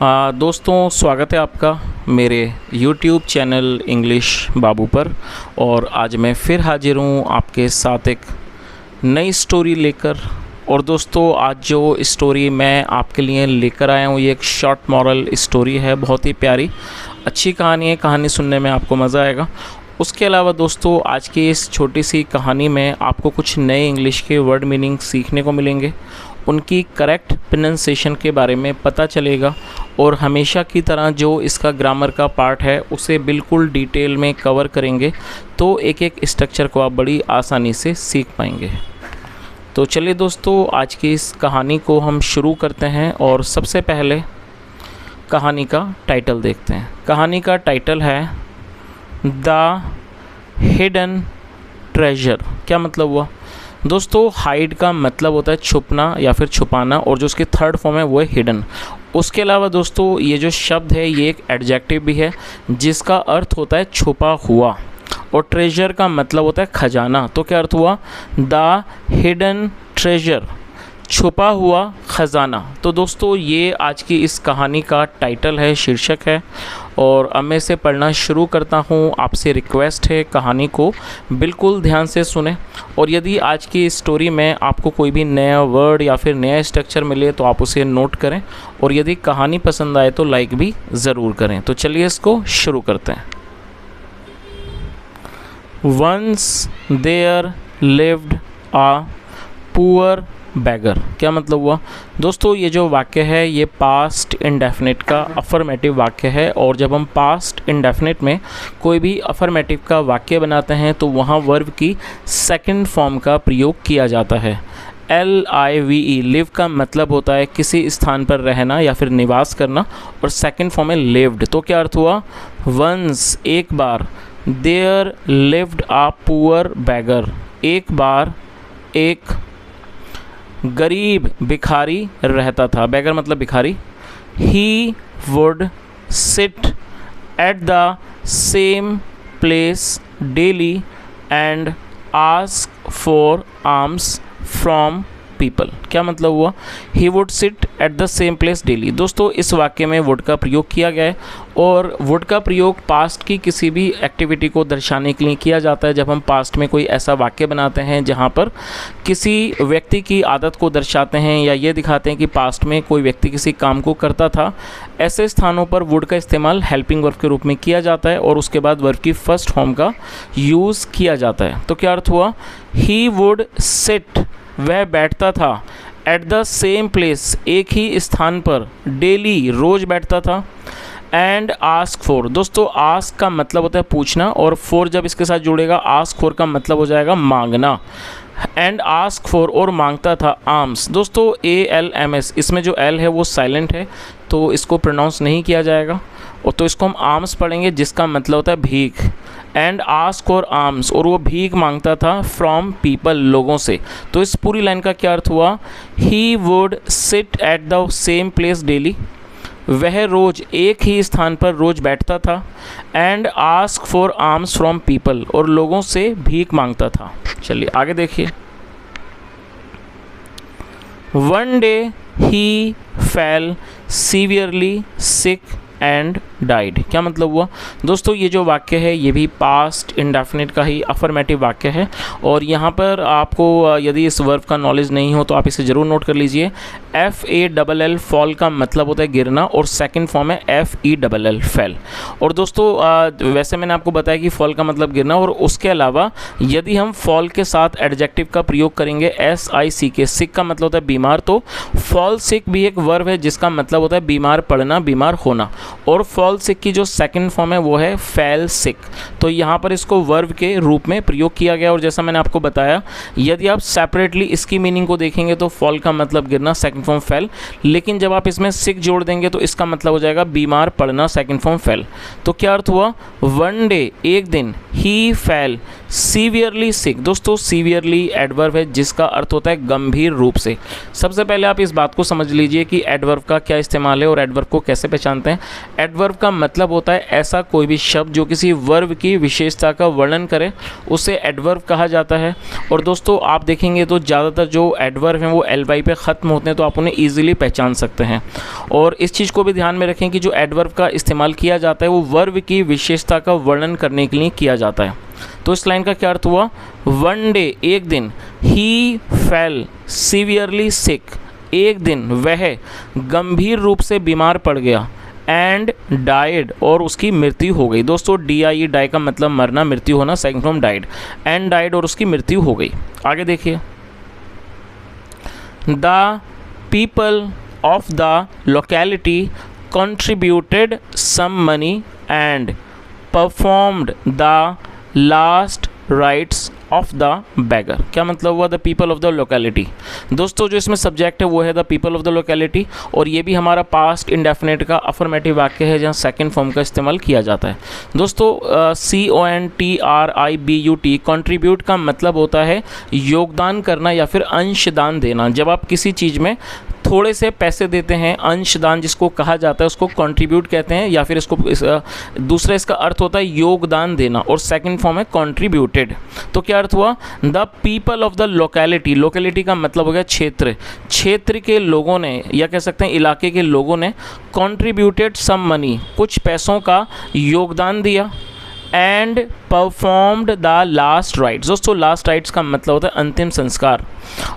दोस्तों, स्वागत है आपका मेरे YouTube चैनल इंग्लिश बाबू पर। और आज मैं फिर हाजिर हूँ आपके साथ एक नई स्टोरी लेकर। और दोस्तों, आज जो स्टोरी मैं आपके लिए लेकर आया हूँ ये एक शॉर्ट मॉरल स्टोरी है। बहुत ही प्यारी अच्छी कहानी है। कहानी सुनने में आपको मज़ा आएगा। उसके अलावा दोस्तों, आज की इस छोटी सी कहानी में आपको कुछ नए इंग्लिश के वर्ड मीनिंग सीखने को मिलेंगे, उनकी करेक्ट प्रोनाउंसिएशन के बारे में पता चलेगा और हमेशा की तरह जो इसका ग्रामर का पार्ट है उसे बिल्कुल डिटेल में कवर करेंगे, तो एक एक स्ट्रक्चर को आप बड़ी आसानी से सीख पाएंगे। तो चलिए दोस्तों, आज की इस कहानी को हम शुरू करते हैं और सबसे पहले कहानी का टाइटल देखते हैं। कहानी का टाइटल है द हिडन ट्रेजर। क्या मतलब हुआ दोस्तों? हाइड का मतलब होता है छुपना या फिर छुपाना, और जो उसकी थर्ड फॉर्म है वो है हिडन। उसके अलावा दोस्तों, ये जो शब्द है ये एक एडजेक्टिव भी है जिसका अर्थ होता है छुपा हुआ, और ट्रेजर का मतलब होता है खजाना। तो क्या अर्थ हुआ? द हिडन ट्रेजर, छुपा हुआ खजाना। तो दोस्तों, ये आज की इस कहानी का टाइटल है, शीर्षक है। और अब मैं इसे पढ़ना शुरू करता हूँ। आपसे रिक्वेस्ट है कहानी को बिल्कुल ध्यान से सुने, और यदि आज की स्टोरी में आपको कोई भी नया वर्ड या फिर नया स्ट्रक्चर मिले तो आप उसे नोट करें, और यदि कहानी पसंद आए तो लाइक भी ज़रूर करें। तो चलिए इसको शुरू करते हैं। Once there lived a poor beggar. क्या मतलब हुआ दोस्तों? ये जो वाक्य है ये पास्ट इंडेफिनिट का अफर्मेटिव वाक्य है, और जब हम पास्ट इंडेफिनिट में कोई भी अफर्मेटिव का वाक्य बनाते हैं तो वहाँ वर्ब की सेकंड फॉर्म का प्रयोग किया जाता है। LIVE, लिव का मतलब होता है किसी स्थान पर रहना या फिर निवास करना, और सेकंड फॉर्म है लिव्ड। तो क्या अर्थ हुआ? वंस, एक बार, there lived a poor beggar, एक बार एक गरीब भिखारी रहता था। बैगर मतलब भिखारी। He would sit at the same place daily and ask for arms from people. क्या मतलब हुआ? He would sit at the same place daily. दोस्तों, इस वाक्य में वुड का प्रयोग किया गया है, और वुड का प्रयोग पास्ट की किसी भी एक्टिविटी को दर्शाने के लिए किया जाता है। जब हम पास्ट में कोई ऐसा वाक्य बनाते हैं जहाँ पर किसी व्यक्ति की आदत को दर्शाते हैं या ये दिखाते हैं कि पास्ट में कोई व्यक्ति किसी काम को करता था, ऐसे स्थानों पर वुड का इस्तेमाल हेल्पिंग वर्ब के रूप में किया जाता है, और उसके बाद वर्ब की फर्स्ट फॉर्म का यूज़ किया जाता है। तो क्या अर्थ हुआ? ही वुड सिट, वह बैठता था, एट द सेम प्लेस, एक ही स्थान पर, डेली, रोज बैठता था, एंड आस्क फॉर। दोस्तों, आस्क का मतलब होता है पूछना, और फॉर जब इसके साथ जुड़ेगा, आस्क फॉर का मतलब हो जाएगा मांगना। एंड आस्क फॉर, और मांगता था, आर्म्स। दोस्तों, ALMS, इसमें जो L है वो साइलेंट है तो इसको प्रोनाउंस नहीं किया जाएगा, और तो इसको हम आर्म्स पढ़ेंगे जिसका मतलब होता है भीख। एंड आस्क फॉर आर्म्स, और वो भीख मांगता था फ्रॉम पीपल, लोगों से। तो इस पूरी लाइन का क्या अर्थ हुआ? He would sit at the same place daily, वह रोज एक ही स्थान पर रोज बैठता था, and ask for arms from people, और लोगों से भीख मांगता था। चलिए आगे देखिए। One day he fail severely sick and died. क्या मतलब हुआ दोस्तों? ये जो वाक्य है ये भी पास्ट इंडेफिनिट का ही अफर्मेटिव वाक्य है, और यहाँ पर आपको यदि इस वर्ब का नॉलेज नहीं हो तो आप इसे ज़रूर नोट कर लीजिए। FALL फॉल का मतलब होता है गिरना, और सेकंड फॉर्म है FELL फेल। और दोस्तों, वैसे मैंने आपको बताया कि फॉल का मतलब गिरना, और उसके अलावा यदि हम फॉल के साथ एडजेक्टिव का प्रयोग करेंगे SICK, सिक का मतलब होता है बीमार, तो फॉल सिक भी एक वर्ब है जिसका मतलब होता है बीमार पड़ना, बीमार होना, और फॉल सिक की जो सेकंड फॉर्म है वो है फेल सिक। तो यहाँ पर इसको वर्ब के रूप में प्रयोग किया गया, और जैसा मैंने आपको बताया, यदि आप सेपरेटली इसकी मीनिंग को देखेंगे तो फॉल का मतलब गिरना, सेकंड फॉर्म फेल, लेकिन जब आप इसमें सिक जोड़ देंगे तो इसका मतलब हो जाएगा बीमार पड़ना, सेकंड फॉर्म फेल। तो क्या अर्थ हुआ? वन डे, एक दिन, ही फेल सीवियरली सिक, दोस्तों सीवियरली एडवर्ब है जिसका अर्थ होता है गंभीर रूप से। सबसे पहले आप इस बात को समझ लीजिए कि एडवर्ब का क्या इस्तेमाल है और एडवर्ब को कैसे पहचानते हैं। एडवर्ब का मतलब होता है ऐसा कोई भी शब्द जो किसी वर्ब की विशेषता का वर्णन करे, उसे एडवर्ब कहा जाता है। और दोस्तों आप देखेंगे तो ज़्यादातर जो एडवर्ब हैं वो एल वाई पे ख़त्म होते हैं, तो आप उन्हें ईजिली पहचान सकते हैं। और इस चीज़ को भी ध्यान में रखें कि जो एडवर्ब का इस्तेमाल किया जाता है वो वर्ब की विशेषता का वर्णन करने के लिए किया जाता है। तो इस लाइन का क्या अर्थ हुआ, वन डे एक दिन, ही फेल सीवियरली सिक, एक दिन वह गंभीर रूप से बीमार पड़ गया, एंड डाइड और उसकी मृत्यु हो गई। दोस्तों DIE डाई का मतलब मरना, मृत्यु होना, second form died, and died और उसकी मृत्यु हो गई। आगे देखिए, the people of the locality contributed some money and performed the last rites of the beggar। क्या मतलब हुआ the people of the locality. दोस्तों जो इसमें सब्जेक्ट है वो है the people of the locality, और ये भी हमारा पास्ट इंडेफिनिट का अफर्मेटिव वाक्य है जहाँ सेकंड फॉर्म का इस्तेमाल किया जाता है। दोस्तों CONTRIBUT कंट्रीब्यूट का मतलब होता है योगदान करना या फिर अंशदान देना। जब आप किसी चीज़ में थोड़े से पैसे देते हैं, अंशदान जिसको कहा जाता है, उसको कंट्रीब्यूट कहते हैं, या फिर इसको दूसरा इसका अर्थ होता है योगदान देना, और सेकंड फॉर्म है कंट्रीब्यूटेड। तो क्या अर्थ हुआ, the people of the locality, locality का मतलब हो गया क्षेत्र, क्षेत्र के लोगों ने या कह सकते हैं इलाके के लोगों ने कंट्रीब्यूटेड सम मनी, कुछ पैसों का योगदान दिया, and performed the last rights. दोस्तों लास्ट राइट्स का मतलब होता है अंतिम संस्कार,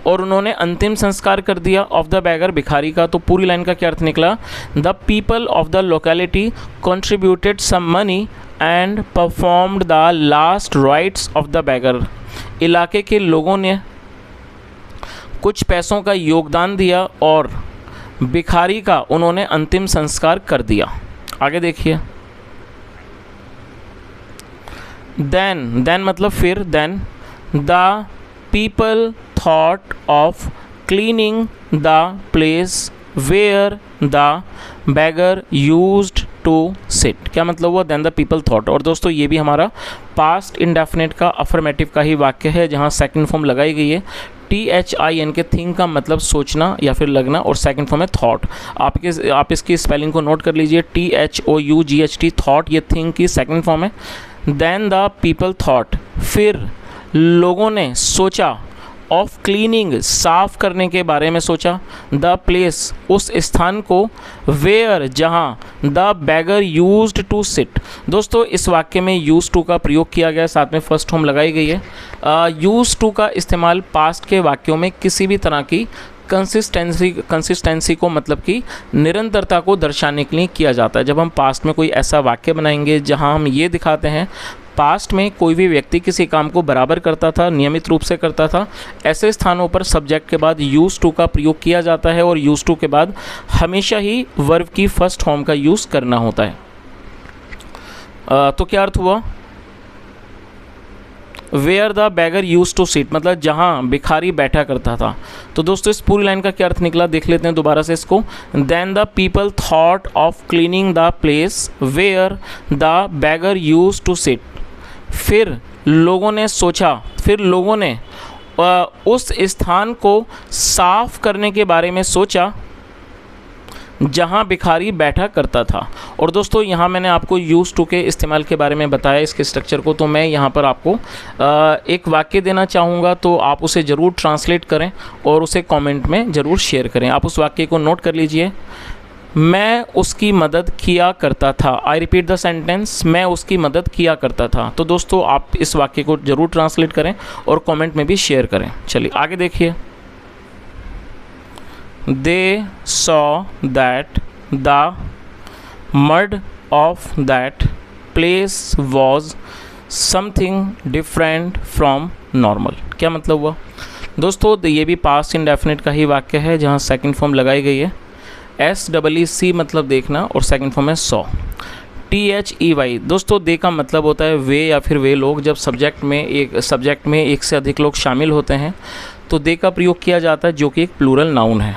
और उन्होंने अंतिम संस्कार कर दिया ऑफ द बैगर, भिखारी का। तो पूरी लाइन का क्या अर्थ निकला, the people of the locality contributed some money and performed the last rites of the beggar. इलाके के लोगों ने कुछ पैसों का योगदान दिया और भिखारी का उन्होंने अंतिम संस्कार कर दिया। आगे देखिए, देन मतलब फिर, then the people thought of cleaning the place where the beggar used to sit. क्या मतलब हुआ, देन द पीपल थॉट। और दोस्तों ये भी हमारा पास्ट इंडेफिनिट का अफर्मेटिव का ही वाक्य है जहाँ सेकंड फॉर्म लगाई गई है। THIN के थिंक का मतलब सोचना या फिर लगना, और सेकंड फॉर्म है थॉट। आप इसकी स्पेलिंग को नोट कर लीजिए, THOUGHT थॉट, ये थिंक की सेकंड फॉर्म है। देन द पीपल थॉट, फिर लोगों ने सोचा, ऑफ क्लीनिंग साफ करने के बारे में सोचा, द प्लेस उस स्थान को, वेयर जहाँ, the beggar used to sit. दोस्तों इस वाक्य में यूज टू का प्रयोग किया गया, साथ में फर्स्ट फॉर्म लगाई गई है। यूज टू का इस्तेमाल पास्ट के वाक्यों में किसी भी तरह की कंसिस्टेंसी को मतलब कि निरंतरता को दर्शाने के लिए किया जाता है। जब हम पास्ट में कोई ऐसा वाक्य बनाएंगे जहां हम ये दिखाते हैं पास्ट में कोई भी व्यक्ति किसी काम को बराबर करता था, नियमित रूप से करता था, ऐसे स्थानों पर सब्जेक्ट के बाद यूज टू का प्रयोग किया जाता है, और यूज टू के बाद हमेशा ही वर्ब की फर्स्ट फॉर्म का यूज़ करना होता है। तो क्या अर्थ हुआ, where the beggar use to seat मतलब जहाँ भिखारी बैठा करता था। तो दोस्तों इस पूरी लाइन का क्या अर्थ निकला देख लेते हैं दोबारा से इसको। Then the people thought of cleaning the place where the beggar use to seat. फिर लोगों ने सोचा, फिर लोगों ने उस स्थान को साफ करने के बारे में सोचा जहाँ भिखारी बैठा करता था। और दोस्तों यहाँ मैंने आपको यूज टू के इस्तेमाल के बारे में बताया, इसके स्ट्रक्चर को। तो मैं यहाँ पर आपको एक वाक्य देना चाहूँगा, तो आप उसे ज़रूर ट्रांसलेट करें और उसे कमेंट में ज़रूर शेयर करें। आप उस वाक्य को नोट कर लीजिए। मैं उसकी मदद किया करता था। आई रिपीट द सेंटेंस, मैं उसकी मदद किया करता था। तो दोस्तों आप इस वाक्य को ज़रूर ट्रांसलेट करें और कमेंट में भी शेयर करें। चलिए आगे देखिए। They saw that the mud of that place was something different from normal। क्या मतलब हुआ दोस्तों, ये भी पास्ट इंडेफिनिट का ही वाक्य है जहाँ सेकंड फॉर्म लगाई गई है। SEEC मतलब देखना और सेकंड फॉर्म है सॉ। THEY दोस्तों दे का मतलब होता है वे या फिर वे लोग। जब सब्जेक्ट में एक से अधिक लोग शामिल होते हैं तो दे का प्रयोग किया जाता है, जो कि एक प्लूरल नाउन है।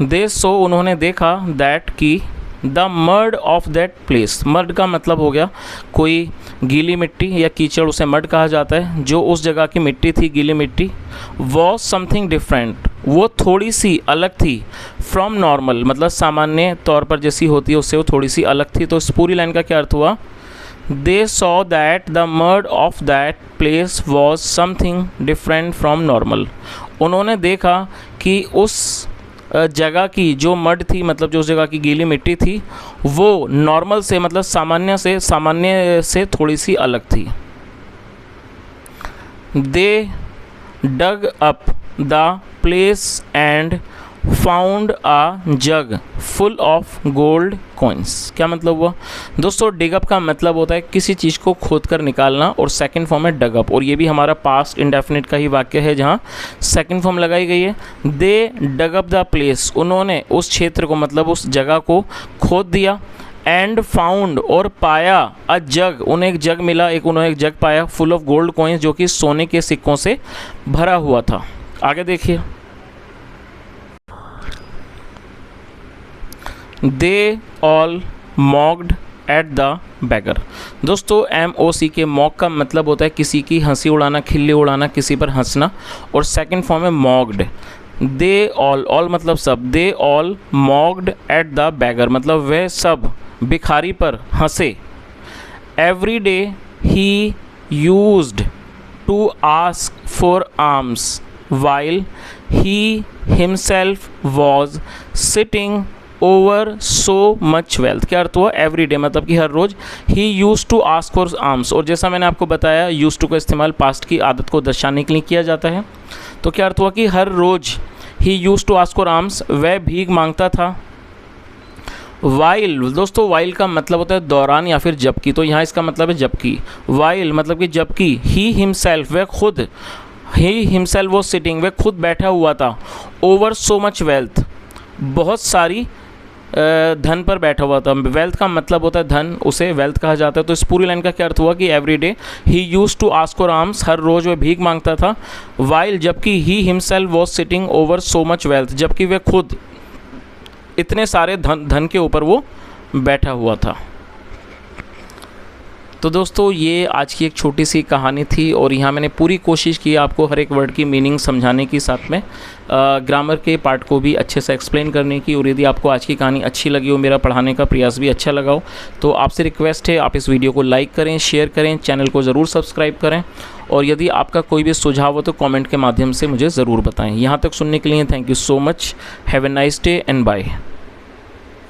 दे सो उन्होंने देखा, दैट की the mud of that place. Mud का मतलब हो गया कोई गीली मिट्टी या कीचड़, उसे मड कहा जाता है। जो उस जगह की मिट्टी थी, गीली मिट्टी, वॉज समथिंग डिफरेंट, वो थोड़ी सी अलग थी, फ्रॉम नॉर्मल, मतलब सामान्य तौर पर जैसी होती है उससे वो थोड़ी सी अलग थी। तो इस पूरी लाइन का क्या अर्थ हुआ? They saw that the mud of that place was something different from normal. उन्होंने देखा कि उस जगह की जो मड थी, मतलब जो उस जगह की गीली मिट्टी थी, वो नॉर्मल से, मतलब सामान्य से थोड़ी सी अलग थी। They dug up the place and found a jug full of gold coins. क्या मतलब हुआ दोस्तों? डिगअप का मतलब होता है किसी चीज़ को खोद कर निकालना, और सेकंड फॉर्म है डगअप, और ये भी हमारा पास्ट इंडेफिनिट का ही वाक्य है जहाँ सेकंड फॉर्म लगाई गई है। दे डगअप द प्लेस, उन्होंने उस क्षेत्र को, मतलब उस जगह को खोद दिया। एंड फाउंड, और पाया, अ जग, उन्हें एक जग मिला, उन्होंने एक जग पाया, फुल ऑफ गोल्ड कॉइन्स, जो कि सोने के सिक्कों से भरा हुआ था। आगे देखिए, दे all mocked at the bagger. दोस्तों MOC के मॉक का मतलब होता है किसी की हंसी उड़ाना, खिल्ली उड़ाना, किसी पर हंसना, और सेकंड फॉर्म है मॉक्ड। दे ऑल मतलब सब, they all mocked at the beggar मतलब वह सब भिखारी पर हंसे। Every day he used to ask for arms while he himself was sitting over so much wealth. क्या अर्थ हुआ? एवरी डे मतलब कि हर रोज़। He use to ask for arms, और जैसा मैंने आपको बताया यूज टू का इस्तेमाल पास्ट की आदत को दर्शाने के लिए किया जाता है। तो क्या अर्थ हुआ कि हर रोज़ he use to ask for arms, वह भीख मांगता था। वाइल, दोस्तों वाइल का मतलब होता है दौरान या फिर जबकि, तो यहाँ इसका मतलब है जबकि। वाइल मतलब कि जबकि। ही हिमसेल्फ, वह खुद, ही हिमसेल्फ वो सिटिंग, वह खुद बैठा हुआ था। ओवर सो मच वेल्थ, बहुत सारी धन पर बैठा हुआ था। वेल्थ का मतलब होता है धन, उसे वेल्थ कहा जाता है। तो इस पूरी लाइन का क्या अर्थ हुआ कि every day he use to ask for arms, हर रोज़ वह भीख मांगता था। वाइल जबकि he himself was sitting over so much wealth, जबकि वह खुद इतने सारे धन के ऊपर वो बैठा हुआ था। तो दोस्तों ये आज की एक छोटी सी कहानी थी, और यहाँ मैंने पूरी कोशिश की आपको हर एक वर्ड की मीनिंग समझाने की, साथ में ग्रामर के पार्ट को भी अच्छे से एक्सप्लेन करने की। और यदि आपको आज की कहानी अच्छी लगी हो, मेरा पढ़ाने का प्रयास भी अच्छा लगा हो, तो आपसे रिक्वेस्ट है आप इस वीडियो को लाइक करें, शेयर करें, चैनल को ज़रूर सब्सक्राइब करें, और यदि आपका कोई भी सुझाव हो तो कमेंट के माध्यम से मुझे ज़रूर बताएं। यहाँ तक सुनने के लिए thank you so much. Have a nice day and bye.